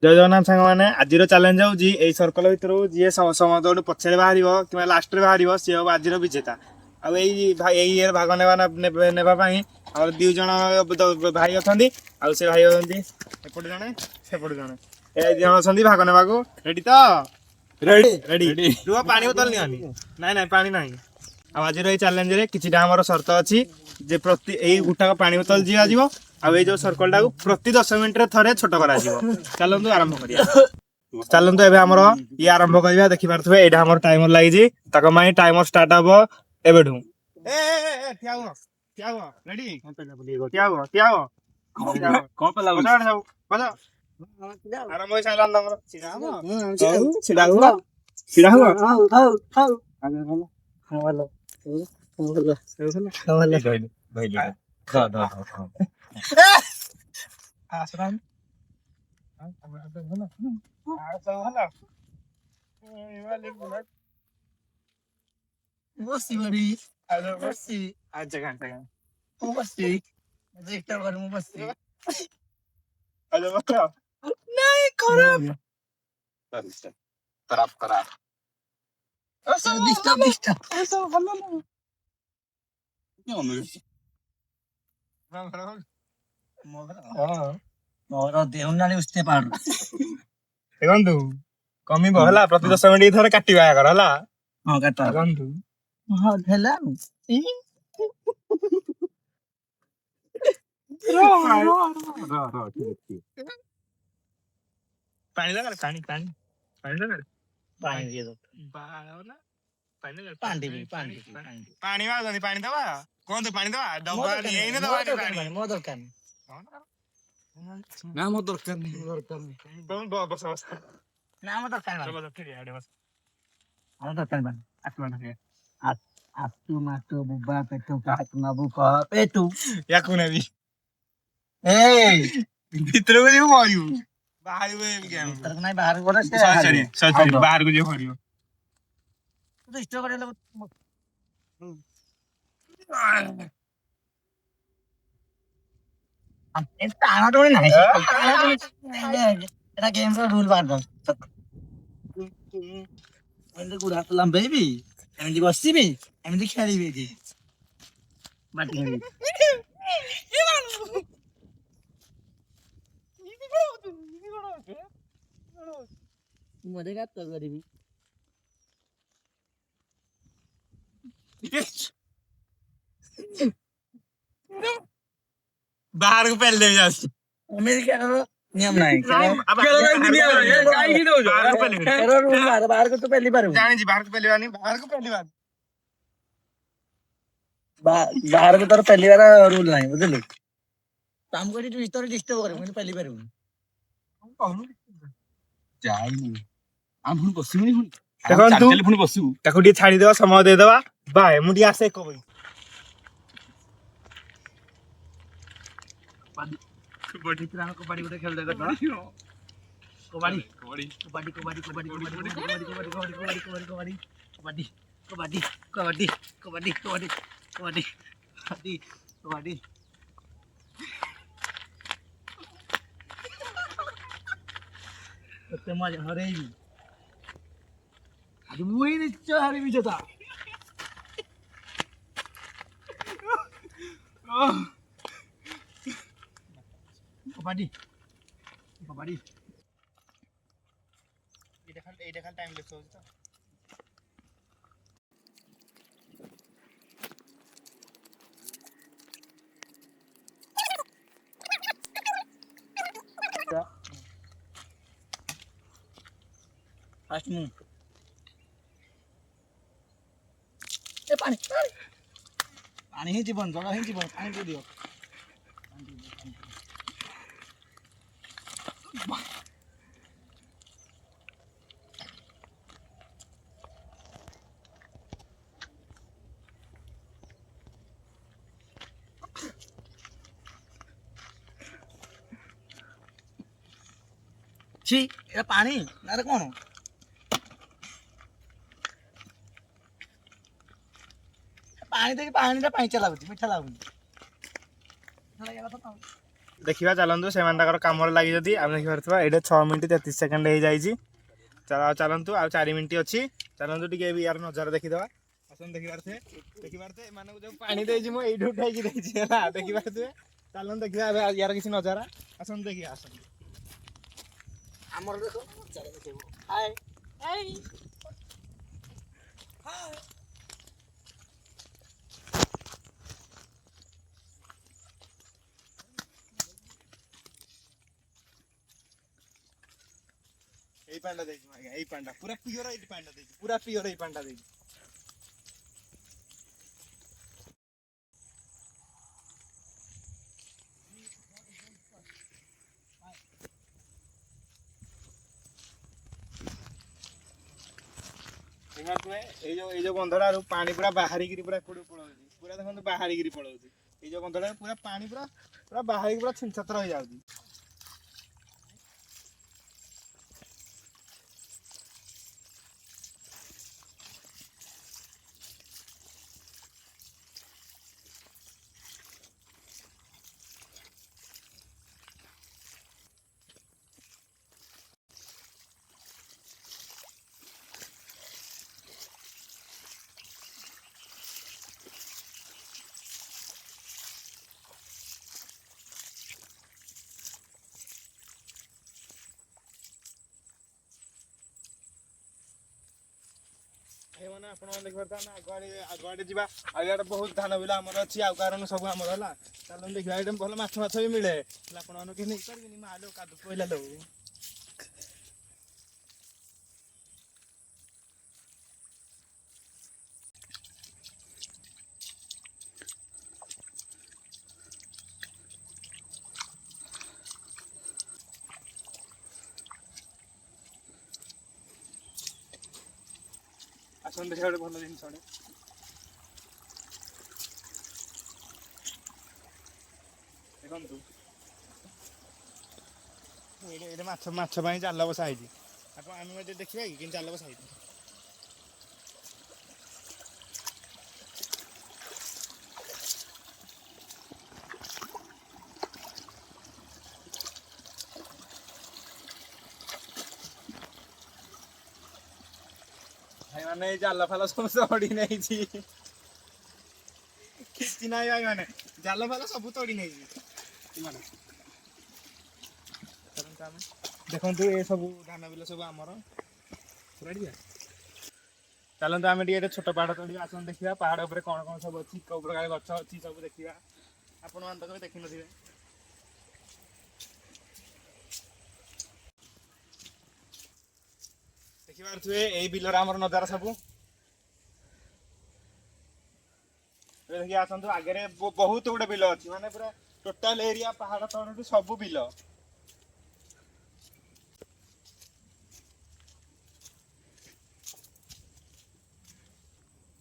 जय जगन्नाथ सांग मैंने आज चैलेंज हूँ यही सर्कल भितर जी समस्त पछे बाहर कि लास्ट में बाहर सी हम आज विजेता आई भाग नापी आम दु जन भाई अच्छा से भाई एपटे जड़े सेपटे जड़े ए जन अच्छा भाग ना रेडी तो रेडी रेडी रुह पानी बोतल नि ना ना पानी ना आज चैलेंज कि सर्त अच्छी जे प्रति यही गुटाक पानी बोतल जी आज आई जो सर्कल टाक प्रति 10 मिनट थे छोट कर चलतु आरंभ कर चलतु एमर ये आरंभ करवा देखिपे यहाँ आम टाइमर लगी टाइमर स्टार्ट हम एवं आरंभ हो सारा बसी बड़ी बसी बसी देखता कर मु बसी नहीं खराब खराब खराब डिस्टर्ब डिस्टर्ब ऐसा भलो ना क्यों मेरे मोर देह नाली उस्ते पाड़ देखंतु कमी बहला प्रति 10 मिनिट थरे काटिबा कर हला हां काटा देखंतु हां हेला रो ठीक पानी लगा पानी पानी पानी लगा पानी दे दो बाळा पानी लगा पानी वाला पानी दवा कौन तो पानी दवा डब्बा नहीं है ना दवा पानी मो दरकार ना मो दरकार नहीं कौन बस बस ना मो दरकार चलो तो ठीक है बस आ दरकार बन आत्मा नहीं आतु मातु बुबा पेटु काट माबू कह पेटु या कोने भी ए भीतर को जो मारियो बाहर में गेम तर नहीं बाहर बोला से सॉरी बाहर को जो मारियो तो स्टो करे लो टाणा टोनी नहीं एटा गेम रो रूल बार दो एंड गुड हातलाम बेबी एमदी बसिबी एमदी खेलिबी की बाटी मजे का तो करीबी बाहर को पहले ले जा अमेरिका रो नियम नहीं अब काई की दो बाहर को पहले करो रूल बाहर को तो पहली बार जाने जी बाहर को पहली बार नहीं बाहर को पहली बार बाहर को तो पहली बार रूल नहीं बुझलो काम करी तू स्टोरी डिस्टर्ब करे मुझे पहली बार हम कहनु जाई हम हुन बसिबनी हुन देखन तू टेलीफोन बसिबू ताको डी छाडी देबा समय दे देबा बाय मुडी आसे को भाई कबड्डी तरह कबड्डी गोटे खेल देगा ना कबड्डी कबड्डी कबड्डी कबड्डी कबड्डी कबड्डी कबड्डी कबड्डी कबड्डी कबड्डी कबड्डी कबड्डी कबड्डी कबड्डी कबड्डी कबड्डी कबड्डी तो मजा हरेगी आज मुई निश्चय हारी विजेता कबड्डी कबड्डी ये देखल टाइम लेस हो तो फास्ट मूव ए पानी पानी ही जीवन जगह ही जीवन पानी को दियो छी ए पानी ना रे कोन पानी देखि पानी रे पानी चलाउ मिठा लागु देखा चलतु से कम लगी जदि आम देखिए ये 6 मिनट 33 सेकेंड हो जाए चलतु आ 4 मिनट अच्छी चलतु टे यार नजर देखीदे आसन देखिपारे देखिपारे मान जो पानी देती मुझे उठाई देखिपारे चलते देखा यार किसी नजारा आसन देखिए आसन ଆମର ଦେଖ ଚାଲେ ଦେଖେଇବୁ ହାय ହାय এই পান্ডা দেইছি আজ্ঞা এই পান্ডা পুরা পিওর এই পান্ডা দেইছি পুরা পিওর এই পান্ডা দেইছি এই যে গন্ধটা পানি পুরা বাহারিকি পুরা কোড় পড়াউছি পুরা দেখুন বাহারিকি পড়াউছি এই যে গন্ধটা পুরা পানি পুরা পুরা বাহারিকি পুরা ছিনছাত্র হয়ে যাଉଛି ମାନେ ଆପଣ ଦେଖିପାରୁଥିବେ ଆମେ ଆଗୁଆଡ଼େ ଯିବା ଆଉ ଇଆଡ଼େ ବହୁତ ଧାନ ବିଲ ଆମର ଅଛି ଆଉ କାରଣ ସବୁ ଆମର ହେଲା ଚାଲନ୍ତୁ ଦେଖିବା ଏଇଟା ଭଲ ମାଛ ବି ମିଳେ ହେଲେ ଆପଣମାନଙ୍କୁ କେହି ନେଇପାରିବେନି ମାଲୋ କାଦୁ ପଇଲା ଲୋ ଆସନ୍ତୁ ଦେଖିବା ଗୋଟେ ଭଲ ଜିନିଷ ଦେଖନ୍ତୁ ଏଇଟା ମାଛ ପାଇଁ ଜାଲ ବସା ହେଇଛି ଆପଣ ଆମେ ମଧ୍ୟ ଦେଖିବା କି କେମିତି ଜାଲ ବସା ହେଇଛି भाई माने जाल फाल सब तोड़ी नहीं किसी ना भाई माने जाल फाल सब तोड़ी नहीं देखो ये सब धान बिल सब आमर चलते आम टे छोट पहाड़ तोड़ आसन देखा पहाड़ उपर कौन कौन सब अच्छी कौ प्रकार गच अच्छी सब देखा आपण मैंने तो देखी थे देखिए यही बिलर आमर नजारा सब देखिए आसतु आगे बहुत गुड़े बिल अच्छी माने पूरा टोटाल एरिया पहाड़ तलू सब बिल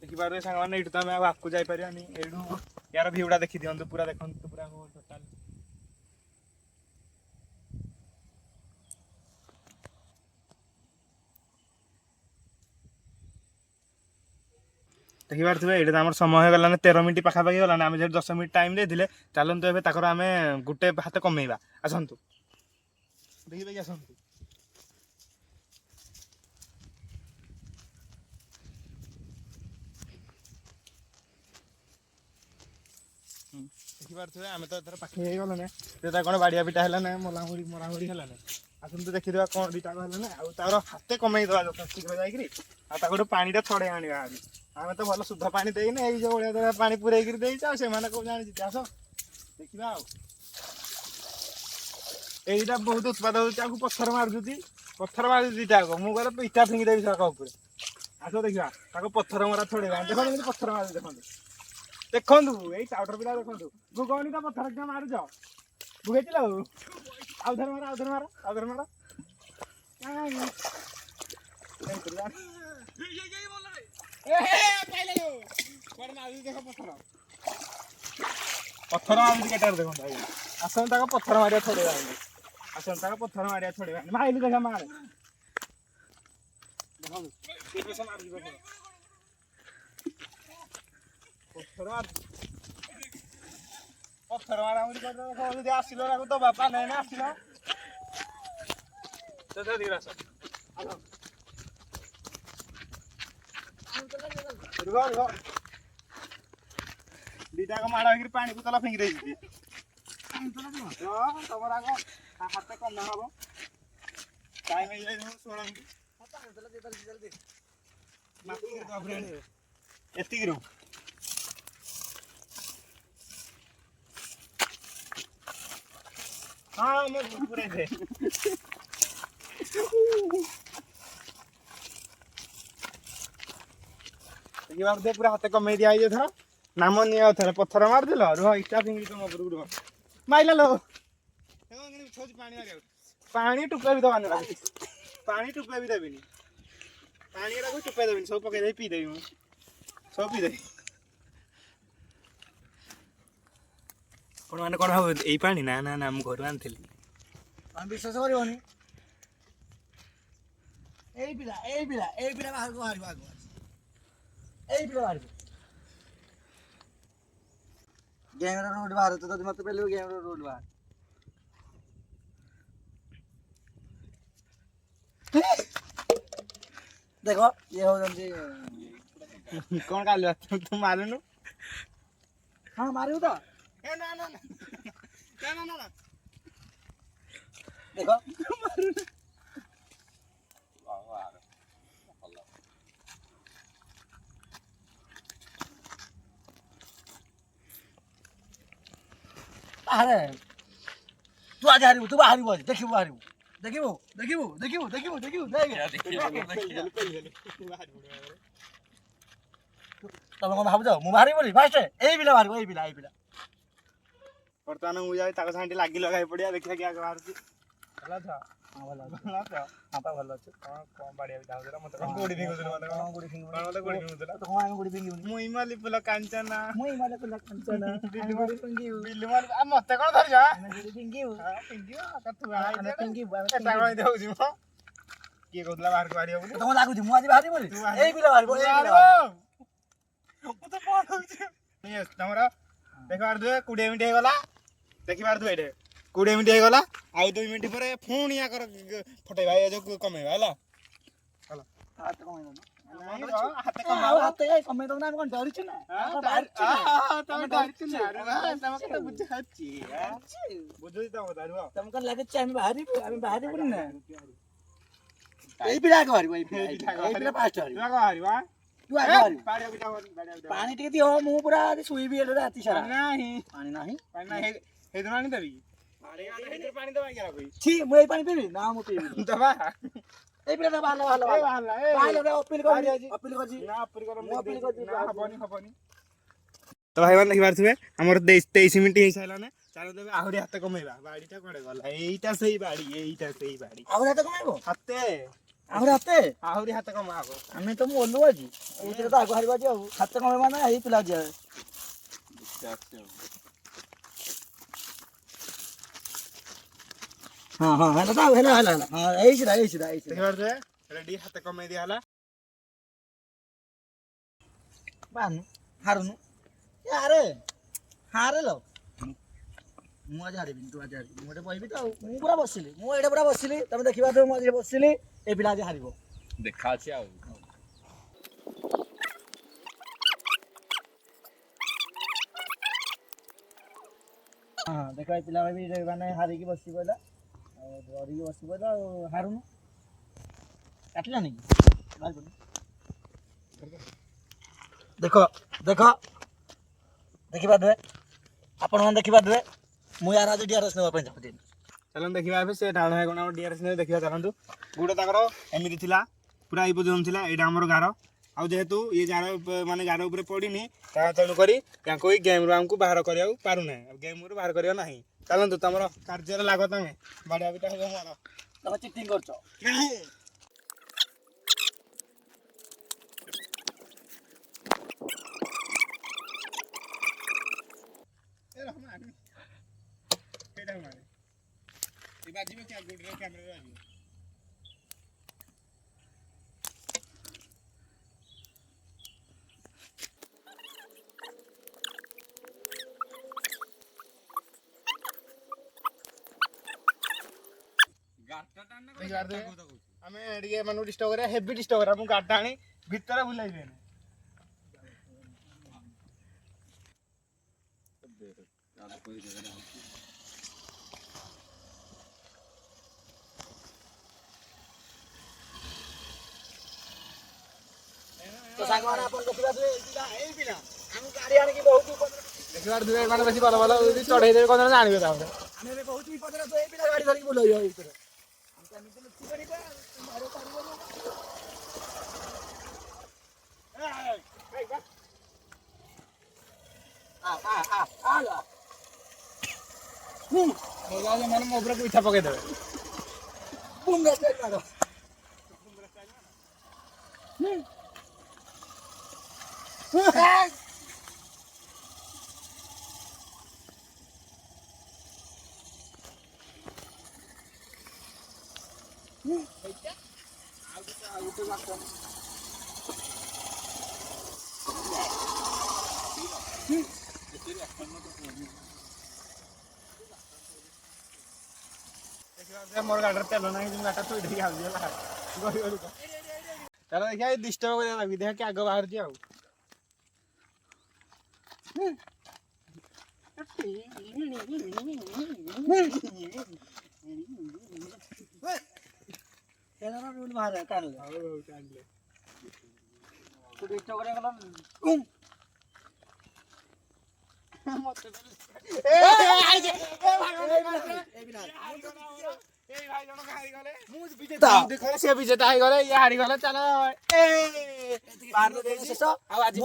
देखिपारे सांग मैंने ये तो आम आगे जापर यार भ्यूटा देखी दिखाँ पूरा देखो पूरा टोटाल देखिपारे ये आम समय होगा 13 मिनट पाखापाखि गलान आम जो 10 मिनट टाइम देते चलतु ए आम गोटे हाथ कमेवा आसतु देखिए आसतु देखिपारे आम तो एथर पाखे गलाने कौन बाड़िया पिटा है मरामुड़ी मरामुड़ी है आसतु देखीदा कौन दुटा है आर हाथ कमेदे शीघ्र जाकर पाटा छड़े आने आम तो भल शुद्ध पानी देने ये जो भाया पानी पूरे से कौ जानी आस देखा यहीटा बहुत उत्पाद हो पत्थर मार दीटा मुझे इटा फिंगी देवी सड़क उपर आस देखा पत्थर मरा छड़े देखो पत्थर मार देखो देखु यही टाउटर पिला देखो भूगनी तो पत्थर क्या मारुच भुगेच आउधर मार आउधर मार आउधर मार पत्थर मार केटार देखो आसन पत्थर मारिया छोड़े आसन पत्थर मारिया छोड़े माइली देखा मार पत्थर ପଥର ମାରାମାରି କରିଦେବ ଯଦି ଆସିଲ ତାକୁ ତ ବାପା ନେଇ ନା ଆସିଲ ଦିଟାକ ମାଡ଼ ହେଇକିରି ପାଣି ବୋତଲ ଫିଙ୍ଗି ଦେଇଛି ତମର ଆଗ ହାତ କମା ହବ ଟାଇମ୍ ହେଇଯାଇ ଶୁଣନ୍ତୁ ଏତିକିରୁ ହଁ ମୁଁ ପୁରେଇ ଦେ ପୁରା ହାତ କମେଇ ଦିଆ ହେଇଛି ଏଥର ନାମ ନିଅ ଥରେ ପଥର ମାରିଦେଲ ରୁହ ଇଟା ଫିଙ୍ଗି ତମ ଉପରକୁ ରୁହ ମାଇଲା ଲୋ ପାଣି ଟୁପେ ବି ଦବାନି ପାଣି ଟୁପେ ବି ଦେବିନି ପାଣି ଗୁଡ଼ାକୁ ଟୁପେ ଦେବିନି ସବୁ ପକେଇ ଦେବି ପିଇଦେବି ମୁଁ ସବୁ ପିଇଦେବି ଆପଣ ମାନେ କ'ଣ ଭାବୁ ଏଇ ପାଣି ନା ନା ନା ମୁଁ ଘରୁ ଆଣିଥିଲି ଆମେ ବିଶ୍ୱାସ କରିବନି ଏଇ ପିଲା ବାହାରକୁ ବାହାରିବ ଆଗ ଏଇ ପିଲା ବାହାରିବ ଗେମ୍ର ରୋଡ୍ ବାହାର ତ ଯଦି ମତେ ପେଲିବ ଗେମ୍ର ରୋଡ୍ ବାହାର ଦେଖ ଇଏ ହଉଛନ୍ତି କ'ଣ କାଲି ତୁ ମାରୁନୁ ହଁ ମାରିବୁ ତ ନା ନା ନା ଦେଖ ଆରେ ତୁ ଆଜି ହାରିବୁ ତୁ ବାହାରିବୁ ଆଜି ଦେଖିବୁ ବାହାରିବୁ ଦେଖିବୁ ଦେଖିବୁ ଦେଖିବୁ ଦେଖିବୁ ଦେଖିବୁ ତମେ କ'ଣ ଭାବୁଛ ମୁଁ ବାହାରିବି ବୋଲି ଫାଷ୍ଟ ଏଇ ପିଲା ବାହାରିବ ଏଇ ପିଲା ବର୍ତ୍ତମାନ ମୁଁ ଯାଇ ତାଙ୍କ ସାଙ୍ଗେ ଲାଗି ଲଗାଇ ପଡ଼ିଆ ଦେଖିବା କିଏ ଆଗ ବାହାରୁଛି ଭଲ ଅଛ ହଁ ଭଲ ଅଛି ଭଲ ଅଛ ହଁ ପା ଭଲ ଅଛି କ'ଣ ବାଡ଼ିଆକୁ ଯାଉଥିଲା ମତେ କ'ଣ ଗୋଡ଼ି ଫିଙ୍ଗୁଥିଲା ମତେ କ'ଣ ଗୁଡ଼ି ଫିଙ୍ଗିବୁ ମତେ ଗୋଡ଼ି ଫିଙ୍ଗୁଥିଲା ତ କ'ଣ ଆମେ ଗୁଡ଼ି ଫିଙ୍ଗିବୁନି ମୁଁ ଇମାଲି ଫୁଲ କାଞ୍ଚନା ମୁଁ ଇମାଲେ ପିଲା କାଞ୍ଚନ ଆମେ ଗୁଡ଼ି ଫିଙ୍ଗିବୁ ବିଲୁ ମାରି ମତେ କ'ଣ ଧରିଛ ଆମେ ଗୁଡ଼ି ଫିଙ୍ଗିବୁ ଫିଙ୍ଗିବ ଆମେ ଫିଙ୍ଗିବୁ ଏଟା କ'ଣ ଦେଉଛି ମ କିଏ କହୁଥିଲା ବାହାରକୁ ବାହାରିବ ବୋଲି ତମକୁ ଲାଗୁଛି ମୁଁ ଆଜି ବାହାରିବି ବୋଲି ଏଇ ପିଲା ବାହାରିବ ଏଇ ପିଲା ତମର ଦେଖିବାର 20 ମିନିଟ୍ ହେଇଗଲା ଦେଖିବାର ଏଇଠି 20 ମିନିଟ୍ ହେଇଗଲା ଆଉ 2 ମିନିଟ୍ ପରେ ପୁଣି ଆଙ୍କର ଫଟେଇବା ଏ ଯୋଉ କମେଇବା ହେଲା ହାତ କମେଇ ହାତ ଆଉ ହାତ ଏଇ କମେଇ ଦଉନା ଆମେ କ'ଣ ଡରିଛୁ ନା ବୁଝୁଛି ତମ କଥା ରୁହ ତମକୁ କ'ଣ ଲାଗୁଛି ଆମେ ବାହାରିବୁନି ନା ଏଇ ପିଲା ଆଗ ବାହାରିବ ଏଇ ପିଲା ଫାଷ୍ଟ ବାହାରିବ ତୁ ଆଗ ବାହାରିବୁ ପାଣି ଟିକେ ଦିଅ ମୁଁ ପୁରା ଶୋଇବି ଏଠି ରାତି ସାରା ପାଣି ନାହିଁ ହେଇଦିନ ଆଣି ଦେବି ପାଣି ଦବା ଛି ମୁଁ ଏଇ ପାଣି ପିଇବି ନା ମୁଁ ପିଇବି ଦବା ଏଇ ପିଲା ବାହାରିଲା ଅପିଲ କରିଛି ତ ଭାଇମାନେ ଦେଖିପାରୁଥିବେ ଆମର 23 ମିନିଟ୍ ହେଇସାରିଲାନେ ଚାଲ ଦେବେ ଆହୁରି ହାତ କମେଇବା ବାଡ଼ିଟା କୁଆଡ଼େ ଗଲା ଏଇଟା ସେଇ ବାଡ଼ି ଆହୁରି ହାତ କମେଇବ ଆହୁରି ହାତ କମା ହବ ଆମେ ତ ମୁଁ ଓଲୁ ଆଜି ଏଇଥିରେ ତ ଆଗ ହାରିବା ଆଜି ଆଉ ହାତ କମେଇବା ମାନେ ଏଇ ପିଲା ଆଜି ହଁ ହେଲା ତ ହେଲା ହଁ ଏଇସିରା ଦେଖିପାରୁଥିବେ ରେଡି ହାତ କମେଇ ଦିଆ ହେଲା ବାହାରୁନୁ ହାରୁନୁ ହାରେ ଲ ମୁଁ ଆଜି ହାରିବିନି ତୁ ଆଜି ହାରିବି ମୁଁ ଏଠି ବହିବି ତ ଆଉ ମୁଁ ପୁରା ବସିଲି ମୁଁ ଏଇଠି ପୁରା ବସିଲି ତମେ ଦେଖିପାରୁଥିବ ମୁଁ ଆଜି ବସିଲି ଏ ପିଲା ଆଜି ହାରିବ ଦେଖା ଅଛି ଆଉ ହଁ ଦେଖ ଏ ପିଲା ବି ମାନେ ହାରିକି ବସି ପଡ଼ିଲା ଆଉ ଡରିକି ବସି ପଡ଼ିଲା ଆଉ ହାରୁନୁ କାଟିଲାନି କି ଦେଖ ଦେଖିପାରୁଥିବେ ଆପଣମାନେ ଦେଖିପାରୁଥିବେ ମୁଁ ୟାର ଆଜି DRS ନେବା ପାଇଁ ଚାହୁଁଛି ଚାଲନ୍ତୁ ଦେଖିବା ଏବେ ସେ ଡାଣ ଭାଇ କ'ଣ DRS ନେବେ ଦେଖିବା ଚାଲନ୍ତୁ ଗୁଡ଼ ତାଙ୍କର ଏମିତି ଥିଲା ପୁରା ଏଇ ପର୍ଯ୍ୟନ୍ତ ଥିଲା ଏଇଟା ଆମର ଗାର ଆଉ ଯେହେତୁ ଇଏ ମାନେ ଗାର ଉପରେ ପଡ଼ିନି ତେଣୁକରି ତାଙ୍କୁ ଏଇ ଗେମ୍ରୁ ଆମକୁ ବାହାର କରିବାକୁ ପାରୁନାହିଁ ଗେମ୍ରୁ ବାହାର କରିବା ନାହିଁ ଚାଲନ୍ତୁ ତମର କାର୍ଯ୍ୟରେ ଲାଗ ତମେ ବାଡ଼ିଆ ପିଟା ହେବ ମୋର ତମେ ଚିଟିଂ କରୁଛ ବାଜିବ କ୍ୟାମେରା ବାଜିବ ଆମେ ଟିକେ ମାନଙ୍କୁ ଡିଷ୍ଟର୍ବ କରିବା ହେଭି ଡିଷ୍ଟର୍ବ କରିବା ମୁଁ ଗାଡିଟା ଆଣି ଭିତରେ ବୁଲାଇବେନି ତ ସାଙ୍ଗମାନେ ଆପଣ ଦେଖିପାରୁଥିବେ ଏଇ ପିଲା ଆମେ ଗାଡ଼ି ଆଣିକି ବହୁତ ଦେଖିବାର ଦୁଏ ମାନେ ବେଶୀ ଭଲ ଭଲ ଚଢେଇ ଦେବେ କଣ ଜାଣିବେ ତାପରେ ଆମେ ଏବେ ବହୁତ ବିପଦରେ ତ ଏଇ ପିଲା ଗାଡ଼ି ଧରିକି ବୁଲେଇବା ଭିତରେ ଆମେ ତ ଏମିତି ଲୁଚି ପାରିବା ଘରେ ପାରିବନି ମାନେ ମୋ ଉପରେ ଇଚ୍ଛା ପକେଇଦେବେ ବୁମ୍ରା ଷ୍ଟାଇଲ୍ ମାଡ଼ ମୋର ଗାଡ଼ିରେ ତେଲ ନାହିଁ କିନ୍ତୁ ଗାଡ଼ିଟା ଥୋଇ ଦେଇକି ଆଉଛି ହେଲା ତାହେଲେ ଦେଖିବା ଏଇ ଡିଷ୍ଟର୍ବ କରିବା ଲାଗି ଦେଖିବା କି ଆଗ ବାହାରୁଛି ଆଉ ବାହାରେ ଟାଣିଲେ ତୁ ଡିଷ୍ଟର୍ବ କରିବା ଗଲା ସେ ବିଜେତା ହେଇଗଲେ ଇଏ ହାରିଗଲେ ଚାଲ ଶେଷ ଆଉ ଆଜି